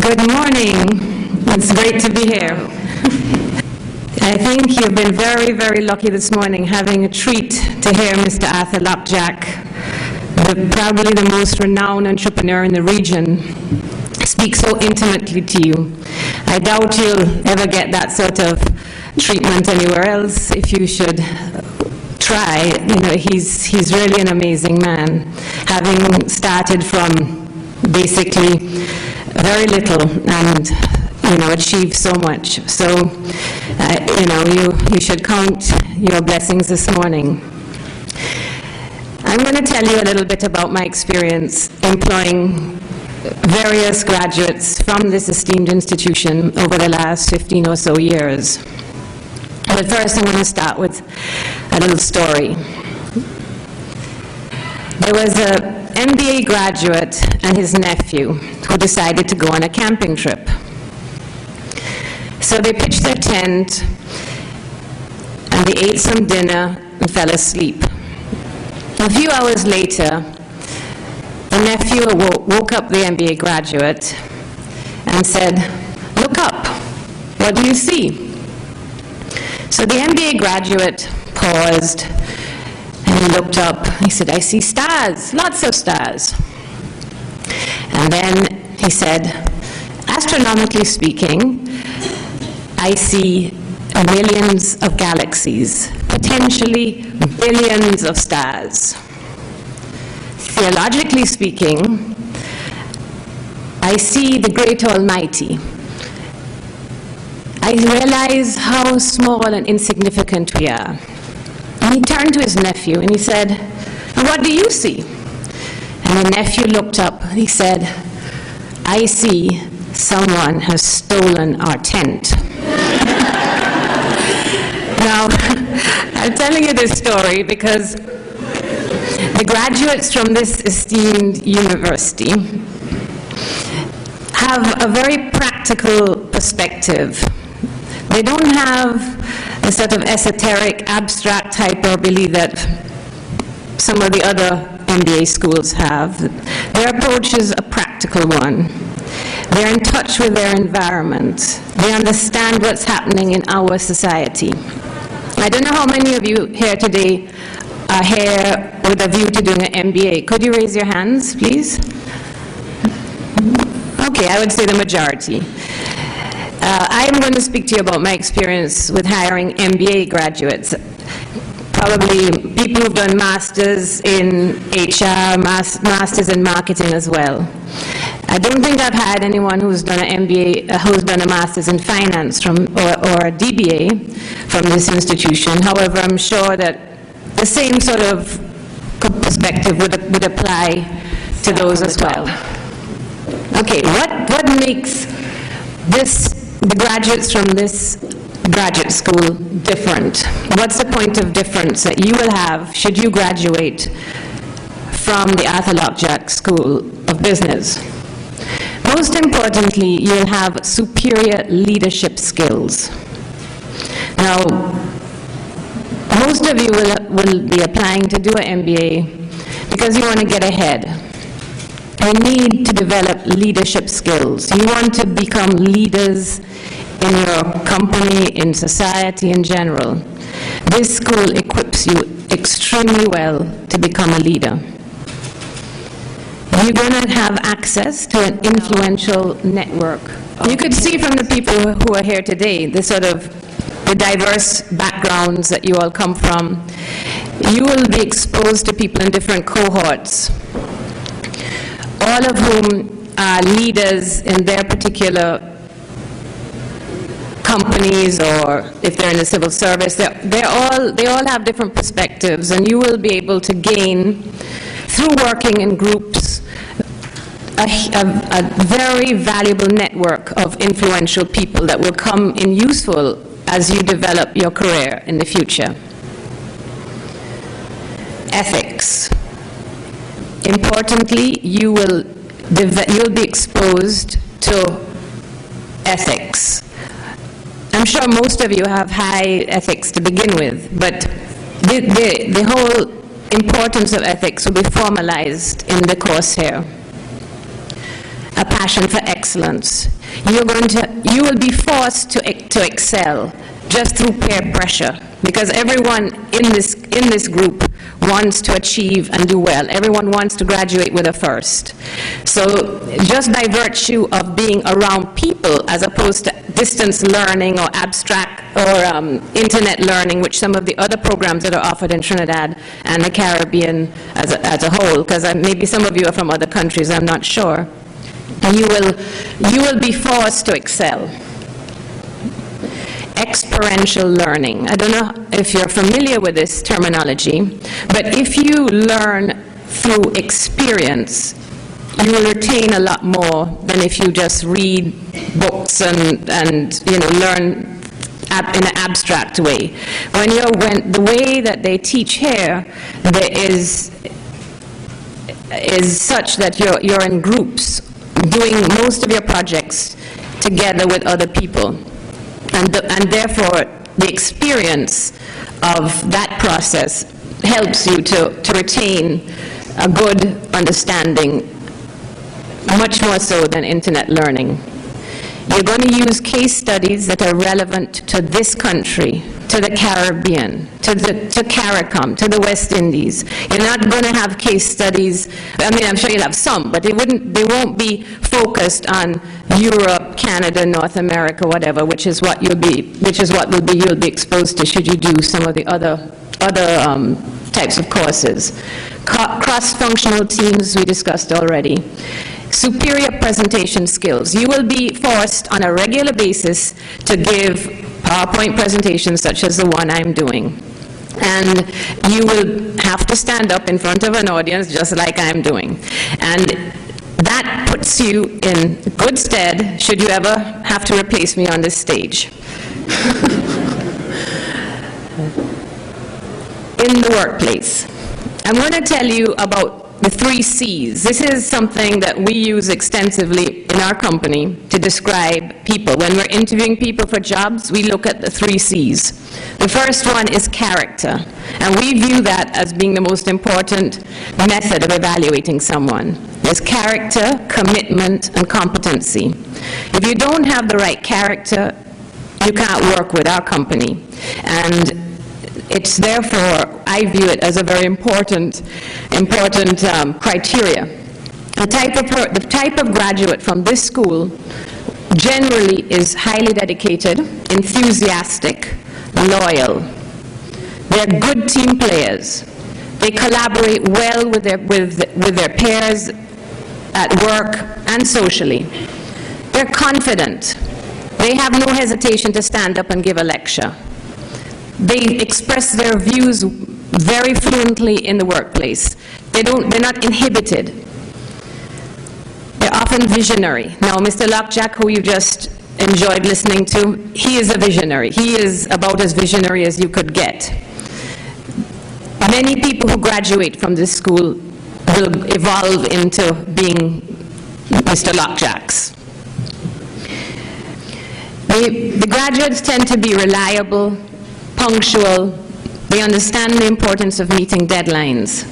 Good morning. It's great to be here. I think you've been very, very lucky this morning having a treat to hear Mr. Arthur Lockjack, probably the most renowned entrepreneur in the region, speak so intimately to you. I doubt you'll ever get that sort of treatment anywhere else. If you should try, he's really an amazing man, having started from basically very little and achieved so much. So you should count your blessings this morning. I'm going to tell you a little bit about my experience employing various graduates from this esteemed institution over the last 15 or so years. But first I'm going to start with a little story. There was an MBA graduate and his nephew who decided to go on a camping trip. So they pitched their tent and they ate some dinner and fell asleep. A few hours later, the nephew woke up the MBA graduate and said, "Look up, what do you see?" So the MBA graduate paused and he looked up. He said, "I see stars, lots of stars." And then he said, "Astronomically speaking, I see millions of galaxies, potentially billions of stars. Theologically speaking, I see the great Almighty. I realize how small and insignificant we are." And he turned to his nephew and he said, "And what do you see?" And the nephew looked up and he said, "I see someone has stolen our tent." Now, I'm telling you this story because the graduates from this esteemed university have a very practical perspective. They don't have a sort of esoteric, abstract hyperbole that some of the other MBA schools have. Their approach is a practical one. They're in touch with their environment. They understand what's happening in our society. I don't know how many of you here today are here with a view to doing an MBA. Could you raise your hands, please? Okay, I would say the majority. I'm going to speak to you about my experience with hiring MBA graduates. Probably people who've done masters in HR, masters in marketing as well. I don't think I've had anyone who's done an MBA, who's done a master's in finance or a DBA from this institution. However, I'm sure that the same sort of perspective would apply to those as well. Okay, what makes the graduates from this graduate school different? What's the point of difference that you will have should you graduate from the Arthur Lockjack School of Business? Most importantly, you'll have superior leadership skills. Now, most of you will be applying to do an MBA because you want to get ahead. You need to develop leadership skills. You want to become leaders in your company, in society in general. This school equips you extremely well to become a leader. You're going to have access to an influential network. You could see from the people who are here today, the diverse backgrounds that you all come from. You will be exposed to people in different cohorts, all of whom are leaders in their particular companies, or if they're in the civil service, they all have different perspectives, and you will be able to gain, through working in groups, a very valuable network of influential people that will come in useful as you develop your career in the future. Ethics. Importantly, you'll be exposed to ethics. I'm sure most of you have high ethics to begin with, but the whole importance of ethics will be formalized in the course here. a passion for excellence. You will be forced to excel just through peer pressure, because everyone in this group wants to achieve and do well. Everyone wants to graduate with a first. So just by virtue of being around people as opposed to distance learning or abstract or internet learning, which some of the other programs that are offered in Trinidad and the Caribbean as a whole, because maybe some of you are from other countries, I'm not sure, you will be forced to excel. Experiential learning. I don't know if you're familiar with this terminology, but if you learn through experience, you will retain a lot more than if you just read books and learn in an abstract way. When the way that they teach here is such that you're in groups doing most of your projects together with other people. And therefore, the experience of that process helps you to retain a good understanding, much more so than internet learning. You're going to use case studies that are relevant to this country, to the Caribbean, to CARICOM, to the West Indies. You're not going to have case studies, I mean, I'm sure you'll have some, but they won't be focused on Europe, Canada, North America, whatever, which is what you'll be exposed to should you do some of the other types of courses. Cross-functional teams we discussed already. Superior presentation skills. You will be forced on a regular basis to give PowerPoint presentations such as the one I'm doing. And you will have to stand up in front of an audience just like I'm doing. And that puts you in good stead should you ever have to replace me on this stage. In the workplace. I'm going to tell you about the 3 C's. This is something that we use extensively in our company to describe people. When we're interviewing people for jobs, we look at the 3 C's. The first one is character, and we view that as being the most important method of evaluating someone. There's character, commitment, and competency. If you don't have the right character, you can't work with our company. And it's therefore, I view it as a very important criteria. The type of graduate from this school generally is highly dedicated, enthusiastic, loyal. They're good team players. They collaborate well with their peers at work and socially. They're confident. They have no hesitation to stand up and give a lecture. They express their views very fluently in the workplace. They're not inhibited. They're often visionary. Now, Mr. Lockjack, who you just enjoyed listening to, he is a visionary. He is about as visionary as you could get. Many people who graduate from this school will evolve into being Mr. Lockjacks. The graduates tend to be reliable, punctual. They understand the importance of meeting deadlines.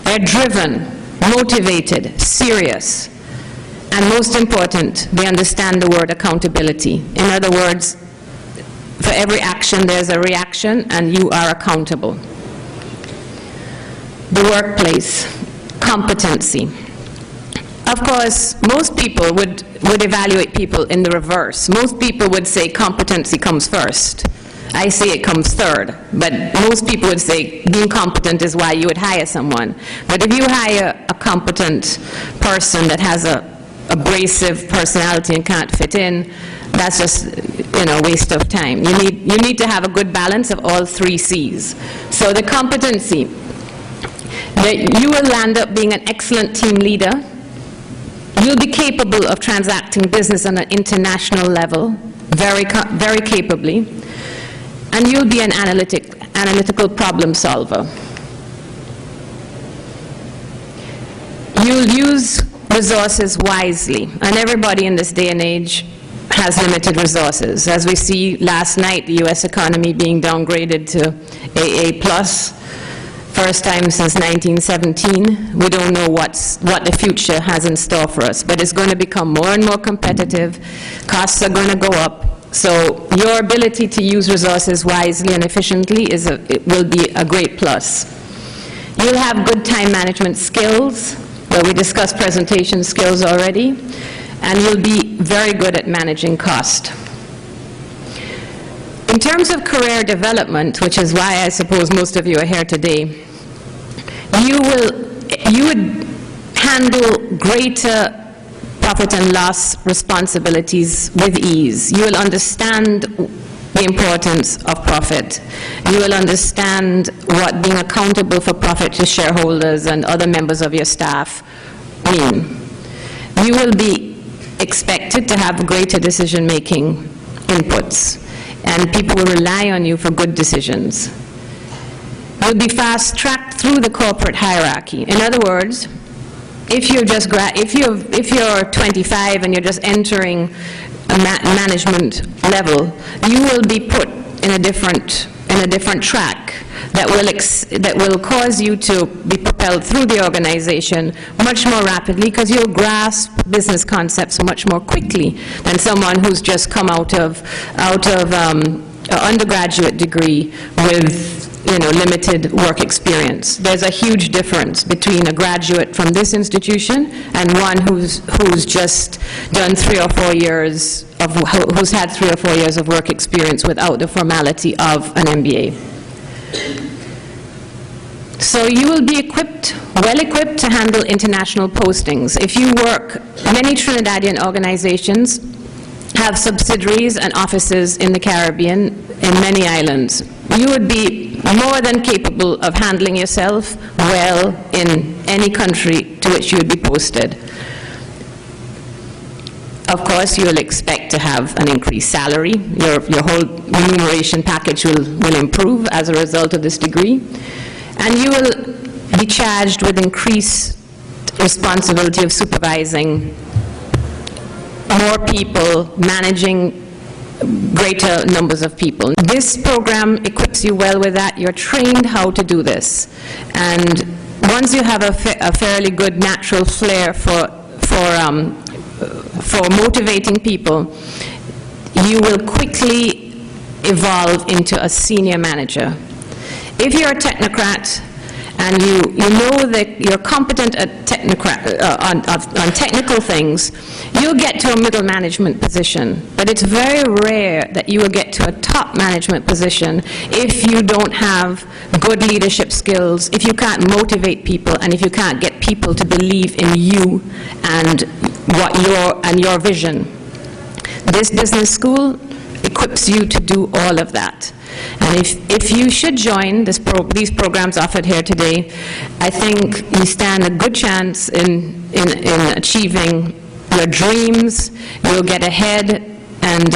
They're driven, motivated, serious, and most important, they understand the word accountability. In other words, for every action there's a reaction and you are accountable. The workplace, competency. Of course, most people would evaluate people in the reverse. Most people would say competency comes first. I say it comes third, but most people would say being competent is why you would hire someone. But if you hire a competent person that has a abrasive personality and can't fit in, that's just a waste of time. You need to have a good balance of all 3 C's. So the competency, that you will land up being an excellent team leader. You'll be capable of transacting business on an international level, very capably. And you'll be an analytical problem solver. You'll use resources wisely, and everybody in this day and age has limited resources. As we see last night, the U.S. economy being downgraded to AA+, first time since 1917. We don't know what the future has in store for us, but it's going to become more and more competitive. Costs are going to go up. So your ability to use resources wisely and efficiently it will be a great plus. You'll have good time management skills. Well, we discussed presentation skills already. And you'll be very good at managing cost. In terms of career development, which is why I suppose most of you are here today, you would handle greater profit and loss responsibilities with ease. You will understand the importance of profit. You will understand what being accountable for profit to shareholders and other members of your staff mean. You will be expected to have greater decision-making inputs, and people will rely on you for good decisions. You'll be fast-tracked through the corporate hierarchy. In other words, if you're 25 and you're just entering a management level, you will be put in a different track that will cause you to be propelled through the organization much more rapidly, because you'll grasp business concepts much more quickly than someone who's just come out of an undergraduate degree with limited work experience. There's a huge difference between a graduate from this institution and one who's just done 3 or 4 years who's had 3 or 4 years of work experience without the formality of an MBA. So you will be well equipped to handle international postings. If you work, many Trinidadian organizations have subsidiaries and offices in the Caribbean, in many islands. You would be more than capable of handling yourself well in any country to which you would be posted. Of course, you will expect to have an increased salary. Your whole remuneration package will improve as a result of this degree. And you will be charged with increased responsibility of supervising more people, managing greater numbers of people. This program equips you well with that. You're trained how to do this. And once you have a fairly good natural flair for motivating people, you will quickly evolve into a senior manager. If you're a technocrat and you know that you're competent at on technical things, you'll get to a middle management position. But it's very rare that you will get to a top management position if you don't have good leadership skills, if you can't motivate people, and if you can't get people to believe in you and your vision. This business school equips you to do all of that. And if you should join these programs offered here today, I think you stand a good chance in achieving your dreams. You'll get ahead, and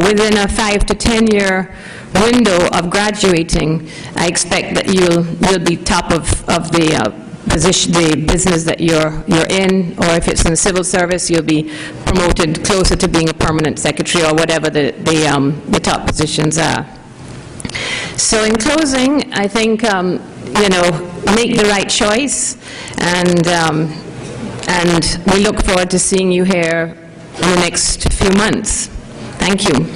within a 5 to 10 year window of graduating, I expect that you'll be top of the business that you're in, or if it's in the civil service, you'll be promoted closer to being a permanent secretary or whatever the top positions are. So in closing, I think make the right choice, and we look forward to seeing you here in the next few months. Thank you.